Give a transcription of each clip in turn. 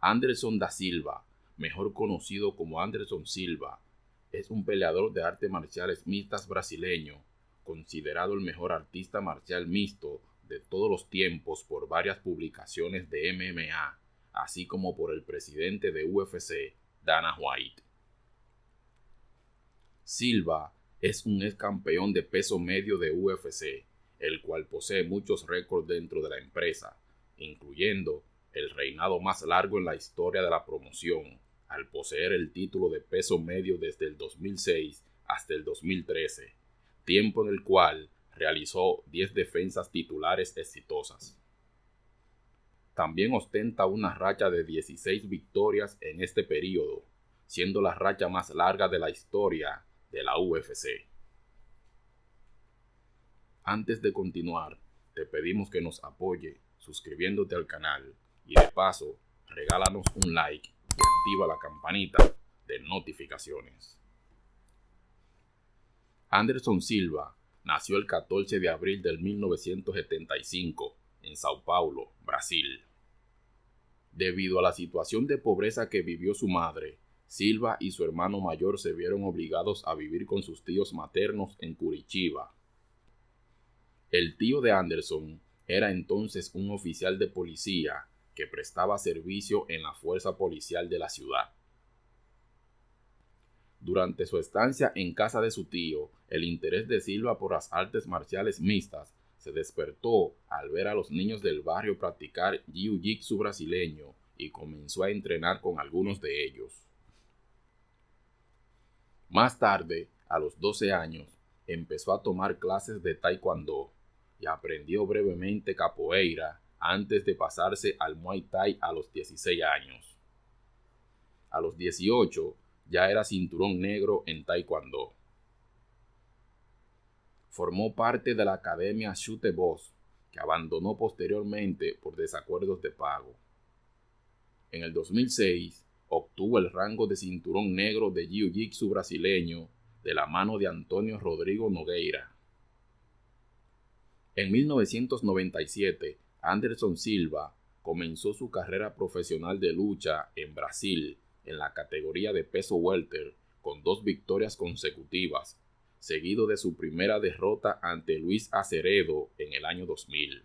Anderson da Silva, mejor conocido como Anderson Silva, es un peleador de artes marciales mixtas brasileño, considerado el mejor artista marcial mixto de todos los tiempos por varias publicaciones de MMA, así como por el presidente de UFC, Dana White. Silva es un ex campeón de peso medio de UFC, el cual posee muchos récords dentro de la empresa, incluyendo el reinado más largo en la historia de la promoción, al poseer el título de peso medio desde el 2006 hasta el 2013, tiempo en el cual realizó 10 defensas titulares exitosas. También ostenta una racha de 16 victorias en este periodo, siendo la racha más larga de la historia de la UFC. Antes de continuar, te pedimos que nos apoye suscribiéndote al canal y de paso, regálanos un like y activa la campanita de notificaciones. Anderson Silva nació el 14 de abril de 1975 en Sao Paulo, Brasil. Debido a la situación de pobreza que vivió su madre, Silva y su hermano mayor se vieron obligados a vivir con sus tíos maternos en Curitiba. El tío de Anderson era entonces un oficial de policía que prestaba servicio en la fuerza policial de la ciudad. Durante su estancia en casa de su tío, el interés de Silva por las artes marciales mixtas se despertó al ver a los niños del barrio practicar jiu-jitsu brasileño y comenzó a entrenar con algunos de ellos. Más tarde, a los 12 años, empezó a tomar clases de taekwondo y aprendió brevemente capoeira antes de pasarse al Muay Thai a los 16 años. A los 18 ya era cinturón negro en taekwondo. Formó parte de la academia Chute Boss, que abandonó posteriormente por desacuerdos de pago. En el 2006 obtuvo el rango de cinturón negro de jiu-jitsu brasileño de la mano de Antonio Rodrigo Nogueira. En 1997, Anderson Silva comenzó su carrera profesional de lucha en Brasil en la categoría de peso welter con 2 victorias consecutivas, seguido de su primera derrota ante Luis Aceredo en el año 2000.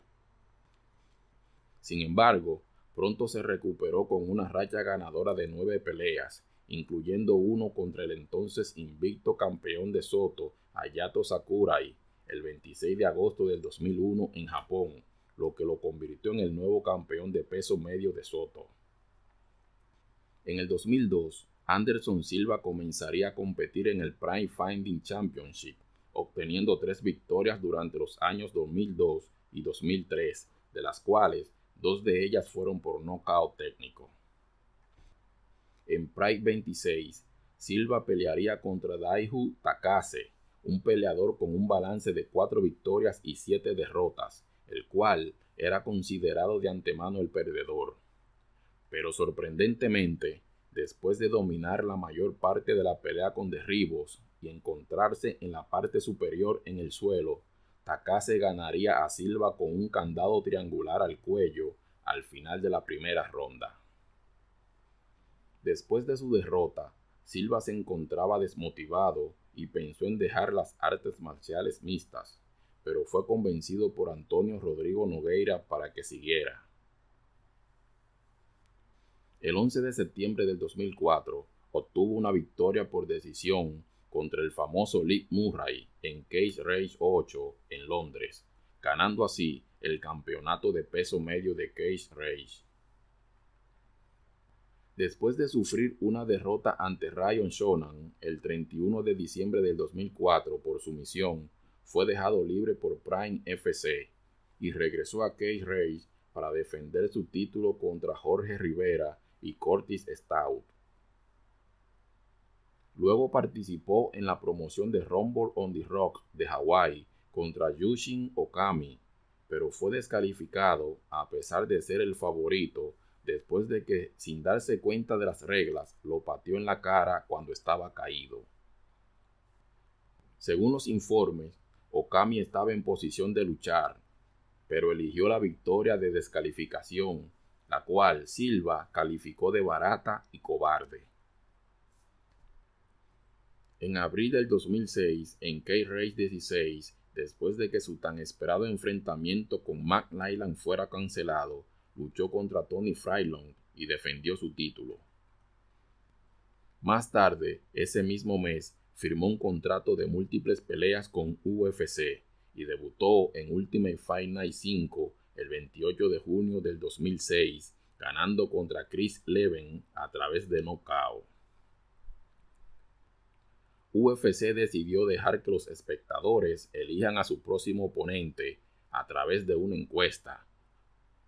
Sin embargo, pronto se recuperó con una racha ganadora de 9 peleas, incluyendo uno contra el entonces invicto campeón de Soto, Hayato Sakurai, el 26 de agosto del 2001 en Japón, lo que lo convirtió en el nuevo campeón de peso medio de Soto. En el 2002, Anderson Silva comenzaría a competir en el Prime Fighting Championship, obteniendo 3 victorias durante los años 2002 y 2003, de las cuales 2 de ellas fueron por nocaut técnico. En Pride 26, Silva pelearía contra Daiju Takase, un peleador con un balance de 4 victorias y 7 derrotas, el cual era considerado de antemano el perdedor. Pero sorprendentemente, después de dominar la mayor parte de la pelea con derribos y encontrarse en la parte superior en el suelo, Takase ganaría a Silva con un candado triangular al cuello al final de la primera ronda. Después de su derrota, Silva se encontraba desmotivado y pensó en dejar las artes marciales mixtas, pero fue convencido por Antonio Rodrigo Nogueira para que siguiera. El 11 de septiembre del 2004 obtuvo una victoria por decisión contra el famoso Lee Murray en Cage Rage 8 en Londres, ganando así el campeonato de peso medio de Cage Rage. Después de sufrir una derrota ante Ryan Shonan el 31 de diciembre del 2004 por sumisión, fue dejado libre por Prime FC y regresó a Cage Rage para defender su título contra Jorge Rivera y Curtis Stout. Luego participó en la promoción de Rumble on the Rock de Hawái contra Yushin Okami, pero fue descalificado a pesar de ser el favorito después de que, sin darse cuenta de las reglas, lo pateó en la cara cuando estaba caído. Según los informes, Okami estaba en posición de luchar, pero eligió la victoria de descalificación la cual Silva calificó de barata y cobarde. En abril del 2006, en K-Race 16, después de que su tan esperado enfrentamiento con Mac Nyland fuera cancelado, luchó contra Tony Frylong y defendió su título. Más tarde, ese mismo mes, firmó un contrato de múltiples peleas con UFC y debutó en Ultimate Fight Night 5 el 28 de junio del 2006, ganando contra Chris Leben a través de nocaut. UFC decidió dejar que los espectadores elijan a su próximo oponente a través de una encuesta,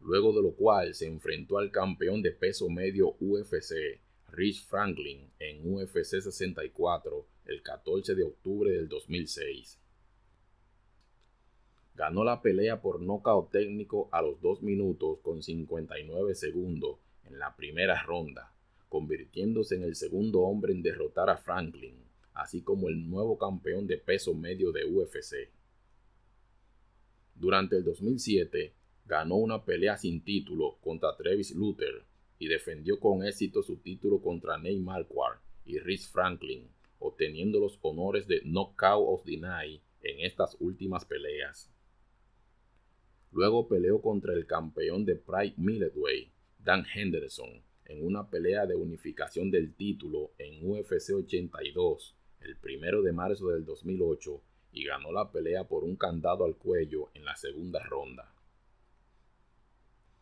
luego de lo cual se enfrentó al campeón de peso medio UFC, Rich Franklin, en UFC 64 el 14 de octubre del 2006. Ganó la pelea por nocaut técnico a los 2 minutos con 59 segundos en la primera ronda, convirtiéndose en el segundo hombre en derrotar a Franklin, así como el nuevo campeón de peso medio de UFC. Durante el 2007, ganó una pelea sin título contra Travis Luther y defendió con éxito su título contra Nate Marquardt y Rich Franklin, obteniendo los honores de Knockout of the Night en estas últimas peleas. Luego peleó contra el campeón de Pride Middleweight, Dan Henderson, en una pelea de unificación del título en UFC 82, el 1 de marzo del 2008, y ganó la pelea por un candado al cuello en la segunda ronda.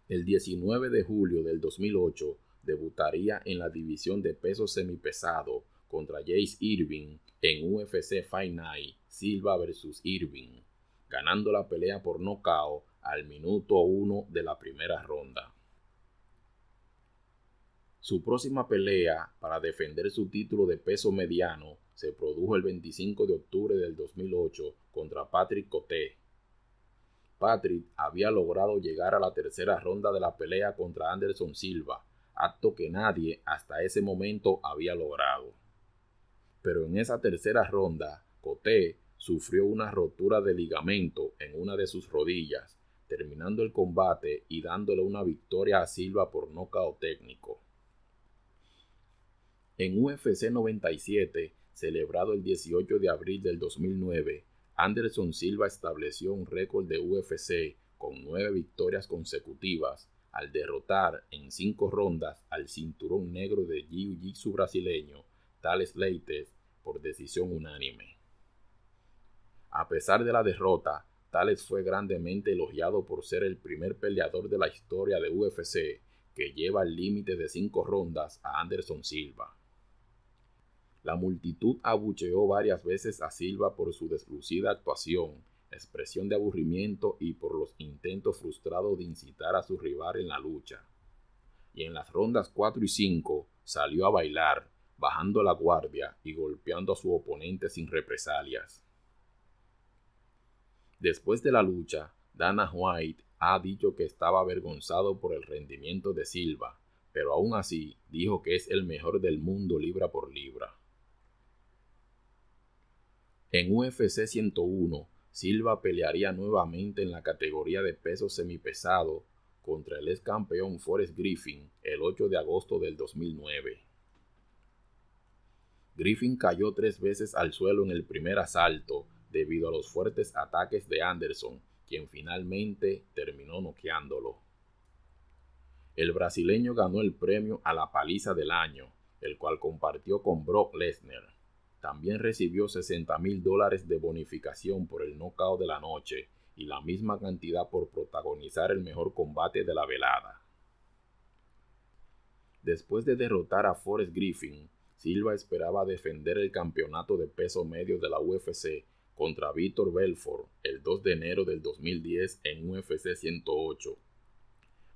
El 19 de julio del 2008 debutaría en la división de peso semipesado contra Chase Irving en UFC Fight Night Silva vs. Irving, ganando la pelea por nocaut al minuto 1 de la primera ronda. Su próxima pelea para defender su título de peso mediano se produjo el 25 de octubre del 2008 contra Patrick Cote. Patrick había logrado llegar a la tercera ronda de la pelea contra Anderson Silva, acto que nadie hasta ese momento había logrado. Pero en esa tercera ronda, Cote sufrió una rotura de ligamento en una de sus rodillas, terminando el combate y dándole una victoria a Silva por nocaut técnico. En UFC 97, celebrado el 18 de abril del 2009, Anderson Silva estableció un récord de UFC con 9 victorias consecutivas al derrotar en 5 rondas al cinturón negro de Jiu-Jitsu brasileño Thales Leites por decisión unánime. A pesar de la derrota, Thales fue grandemente elogiado por ser el primer peleador de la historia de UFC que lleva el límite de 5 rondas a Anderson Silva. La multitud abucheó varias veces a Silva por su deslucida actuación, expresión de aburrimiento y por los intentos frustrados de incitar a su rival en la lucha. Y en las rondas 4 y 5 salió a bailar, bajando la guardia y golpeando a su oponente sin represalias. Después de la lucha, Dana White ha dicho que estaba avergonzado por el rendimiento de Silva, pero aún así dijo que es el mejor del mundo libra por libra. En UFC 101, Silva pelearía nuevamente en la categoría de peso semipesado contra el ex campeón Forrest Griffin el 8 de agosto del 2009. Griffin cayó 3 veces al suelo en el primer asalto debido a los fuertes ataques de Anderson, quien finalmente terminó noqueándolo. El brasileño ganó el premio a la paliza del año, el cual compartió con Brock Lesnar. También recibió $60,000 de bonificación por el nocaut de la noche y la misma cantidad por protagonizar el mejor combate de la velada. Después de derrotar a Forrest Griffin, Silva esperaba defender el campeonato de peso medio de la UFC contra Vitor Belfort el 2 de enero del 2010 en UFC 108.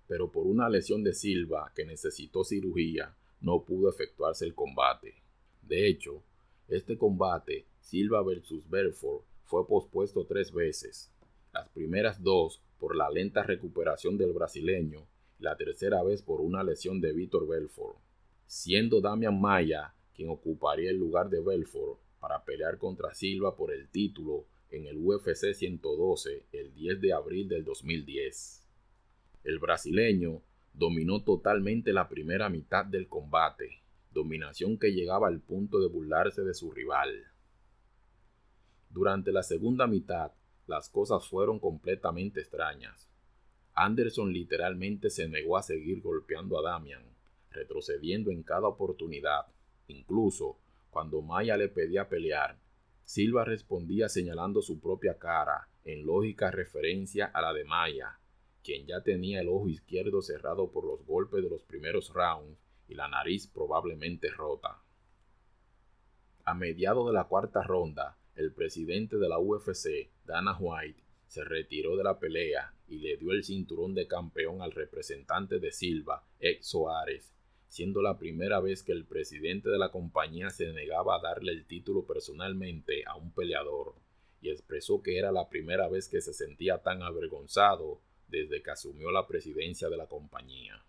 Pero por una lesión de Silva que necesitó cirugía, no pudo efectuarse el combate. De hecho, este combate, Silva vs. Belfort, fue pospuesto 3 veces. Las primeras 2 por la lenta recuperación del brasileño y la tercera vez por una lesión de Vitor Belfort, siendo Damian Maia quien ocuparía el lugar de Belfort para pelear contra Silva por el título en el UFC 112 el 10 de abril del 2010. El brasileño Dominó totalmente la primera mitad del combate, dominación que llegaba al punto de burlarse de su rival. Durante la segunda mitad, las cosas fueron completamente extrañas. Anderson literalmente se negó a seguir golpeando a Damian, retrocediendo en cada oportunidad. Incluso, cuando Maia le pedía pelear, Silva respondía señalando su propia cara, en lógica referencia a la de Maia, quien ya tenía el ojo izquierdo cerrado por los golpes de los primeros rounds y la nariz probablemente rota. A mediados de la cuarta ronda, el presidente de la UFC, Dana White, se retiró de la pelea y le dio el cinturón de campeón al representante de Silva, Ed Soares, siendo la primera vez que el presidente de la compañía se negaba a darle el título personalmente a un peleador, y expresó que era la primera vez que se sentía tan avergonzado desde que asumió la presidencia de la compañía.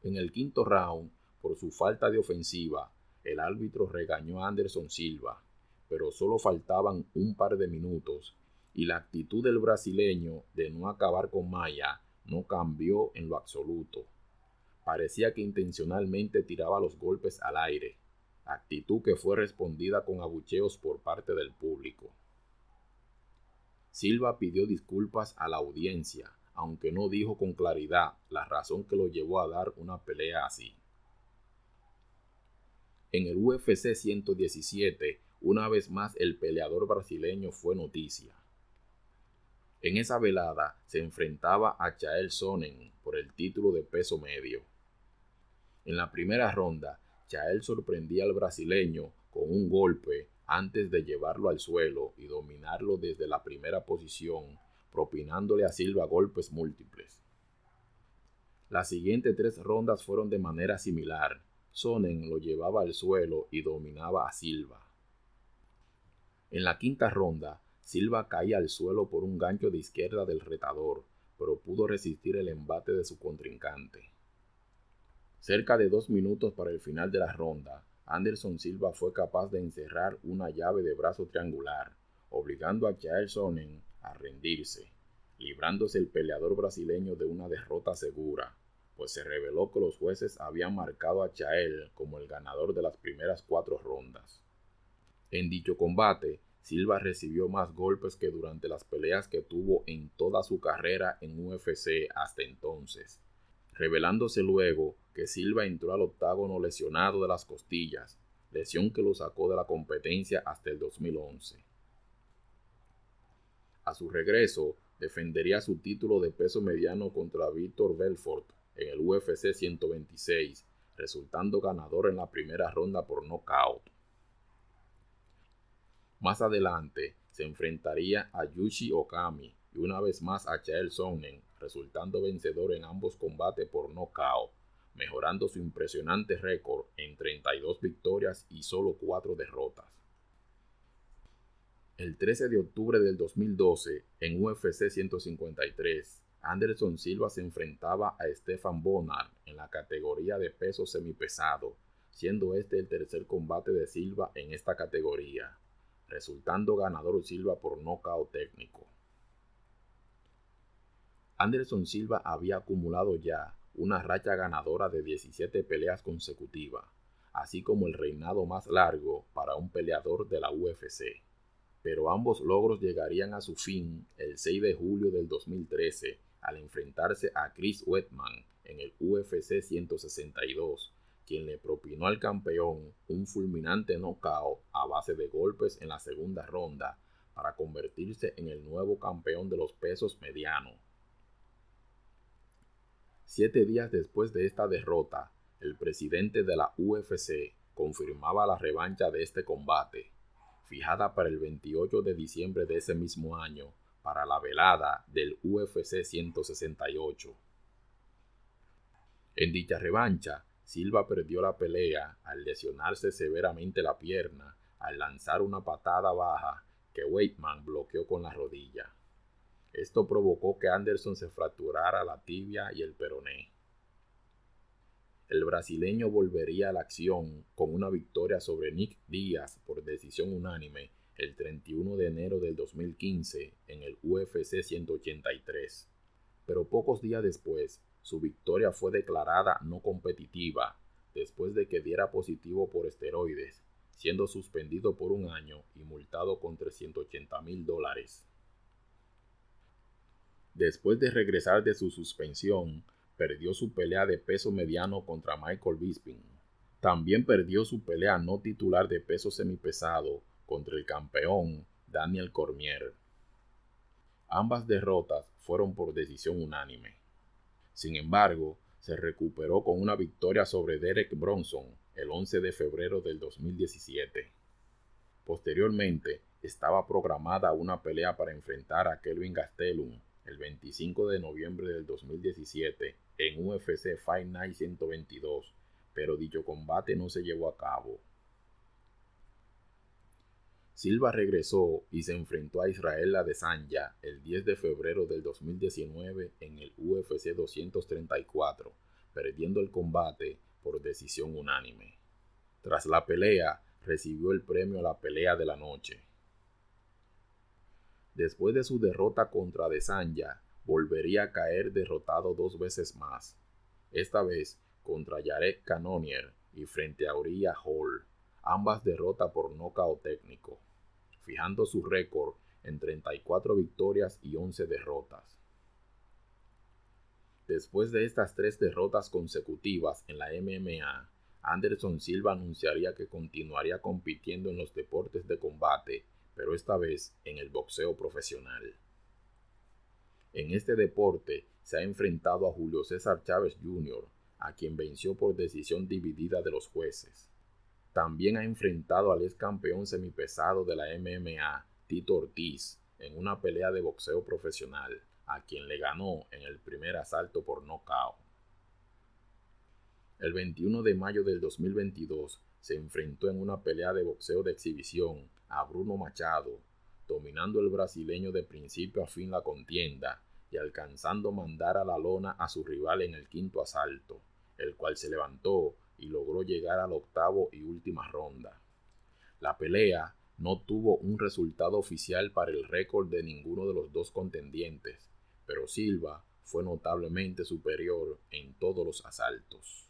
En el quinto round, por su falta de ofensiva, el árbitro regañó a Anderson Silva, pero solo faltaban un par de minutos y la actitud del brasileño de no acabar con Maia no cambió en lo absoluto. Parecía que intencionalmente tiraba los golpes al aire, actitud que fue respondida con abucheos por parte del público. Silva pidió disculpas a la audiencia, aunque no dijo con claridad la razón que lo llevó a dar una pelea así. En el UFC 117, una vez más el peleador brasileño fue noticia. En esa velada se enfrentaba a Chael Sonnen por el título de peso medio. En la primera ronda, Chael sorprendía al brasileño con un golpe antes de llevarlo al suelo y dominarlo desde la primera posición, propinándole a Silva golpes múltiples. Las siguientes 3 rondas fueron de manera similar. Sonnen lo llevaba al suelo y dominaba a Silva. En la quinta ronda, Silva caía al suelo por un gancho de izquierda del retador, pero pudo resistir el embate de su contrincante. Cerca de 2 minutos para el final de la ronda, Anderson Silva fue capaz de encerrar una llave de brazo triangular, obligando a Chael Sonnen a rendirse, librándose el peleador brasileño de una derrota segura, pues se reveló que los jueces habían marcado a Chael como el ganador de las primeras 4 rondas. En dicho combate, Silva recibió más golpes que durante las peleas que tuvo en toda su carrera en UFC hasta entonces, revelándose luego que Silva entró al octágono lesionado de las costillas, lesión que lo sacó de la competencia hasta el 2011. A su regreso, defendería su título de peso mediano contra Vitor Belfort en el UFC 126, resultando ganador en la primera ronda por nocaut. Más adelante, se enfrentaría a Yuji Okami y una vez más a Chael Sonnen, resultando vencedor en ambos combates por nocaut, mejorando su impresionante récord en 32 victorias y solo 4 derrotas. El 13 de octubre del 2012, en UFC 153, Anderson Silva se enfrentaba a Stefan Bonnar en la categoría de peso semipesado, siendo este el tercer combate de Silva en esta categoría, resultando ganador Silva por nocaut técnico. Anderson Silva había acumulado ya una racha ganadora de 17 peleas consecutivas, así como el reinado más largo para un peleador de la UFC. Pero ambos logros llegarían a su fin el 6 de julio del 2013 al enfrentarse a Chris Weidman en el UFC 162, quien le propinó al campeón un fulminante knockout a base de golpes en la segunda ronda para convertirse en el nuevo campeón de los pesos medianos. 7 días después de esta derrota, el presidente de la UFC confirmaba la revancha de este combate, fijada para el 28 de diciembre de ese mismo año, para la velada del UFC 168. En dicha revancha, Silva perdió la pelea al lesionarse severamente la pierna al lanzar una patada baja que Weidman bloqueó con la rodilla. Esto provocó que Anderson se fracturara la tibia y el peroné. El brasileño volvería a la acción con una victoria sobre Nick Diaz por decisión unánime el 31 de enero del 2015 en el UFC 183. Pero pocos días después, su victoria fue declarada no competitiva después de que diera positivo por esteroides, siendo suspendido por un año y multado con $380,000. Después de regresar de su suspensión, perdió su pelea de peso mediano contra Michael Bisping. También perdió su pelea no titular de peso semipesado contra el campeón Daniel Cormier. Ambas derrotas fueron por decisión unánime. Sin embargo, se recuperó con una victoria sobre Derek Brunson el 11 de febrero del 2017. Posteriormente, estaba programada una pelea para enfrentar a Kelvin Gastelum el 25 de noviembre del 2017 en UFC Fight Night 122, pero dicho combate no se llevó a cabo. Silva regresó y se enfrentó a Israel Adesanya el 10 de febrero del 2019 en el UFC 234, perdiendo el combate por decisión unánime. Tras la pelea, recibió el premio a la pelea de la noche. Después de su derrota contra Adesanya, volvería a caer derrotado 2 veces más, esta vez contra Jared Cannonier y frente a Uriah Hall, ambas derrotas por nocaut técnico, fijando su récord en 34 victorias y 11 derrotas. Después de estas 3 derrotas consecutivas en la MMA, Anderson Silva anunciaría que continuaría compitiendo en los deportes de combate, pero esta vez en el boxeo profesional. En este deporte se ha enfrentado a Julio César Chávez Jr., a quien venció por decisión dividida de los jueces. También ha enfrentado al ex campeón semipesado de la MMA, Tito Ortiz, en una pelea de boxeo profesional, a quien le ganó en el primer asalto por nocaut. El 21 de mayo del 2022 se enfrentó en una pelea de boxeo de exhibición a Bruno Machado, dominando el brasileño de principio a fin la contienda y alcanzando mandar a la lona a su rival en el quinto asalto, el cual se levantó y logró llegar al octavo y última ronda. La pelea no tuvo un resultado oficial para el récord de ninguno de los dos contendientes, pero Silva fue notablemente superior en todos los asaltos.